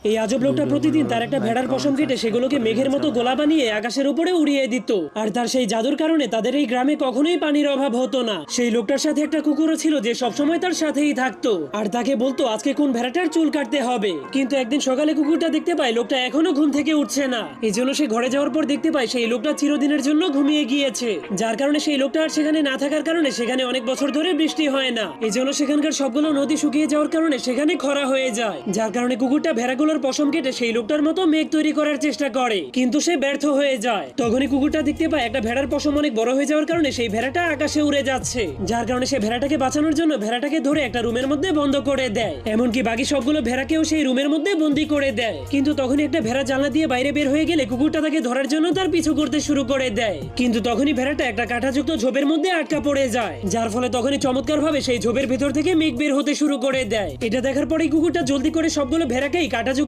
এই আজব লোকটা প্রতিদিন তার একটা ভেড়ার পশম কেটে সেগুলোকে মেঘের মতো গোলা বানিয়ে আকাশের উপরে উড়িয়ে দিত। আর তার সেই জাদুর কারণে তাদের এই গ্রামে কখনোই পানির অভাব হতো না। সেই লোকটার সাথে একটা কুকুরও ছিল যে সবসময় তার সাথেই থাকতো আর তাকে বলতো আজকে কোন ভেড়াটার চুল কাটতে হবে। কিন্তু একদিন সকালে কুকুরটা দেখতে পায় লোকটা এখনো ঘুম থেকে উঠছে না। এই জন্য সে ঘরে যাওয়ার পর দেখতে পায় সেই লোকটা চিরদিনের জন্য ঘুমিয়ে গিয়েছে। যার কারণে সেই লোকটা আর সেখানে না থাকার কারণে সেখানে অনেক বছর ধরে বৃষ্টি হয় না। এই জন্য সেখানকার সবগুলো নদী শুকিয়ে যাওয়ার কারণে সেখানে খরা হয়ে যায়। যার কারণে কুকুরটা ভেড়াগুলোর পশম কেটে সেই লোকটার মতো মেঘ তৈরি করার চেষ্টা করে, কিন্তু সে ব্যর্থ হয়ে যায়। তখনই কুকুরটা দেখতে পায় একটা ভেড়ার পশম অনেক বড় হয়ে যাওয়ার কারণে সেই ভেড়াটা আকাশে উড়ে যাচ্ছে। যার কারণে সে ভেড়াটাকে বাঁচানোর জন্য ভেড়াটাকে ধরে একটা রুমের মধ্যে বন্ধ করে দেয়। এমনকি বাকি সবগুলো ভেড়াকেও সেই রুমের মধ্যে বন্দি করে দেয়। কিন্তু তখনই একটা ভেড়া জানলা দিয়ে বাইরে বের হয়ে গেলে কুকুরটা তাকে ধরার জন্য তার পিছু করতে শুরু করে দেয়। কিন্তু তখনই ভেড়াটা একটা কাঁটাযুক্ত ঝোপের মধ্যে আটকা পড়ে যায়। যার ফলে তখনই চমৎকার ভাবে সেই ঝোপের ভেতর থেকে মেঘ বের হতে শুরু করে দেয়। এটা দেখার পরেই কুকুরটা জলদি করে সবগুলো ভেড়াকেই কাঁটাযুক্ত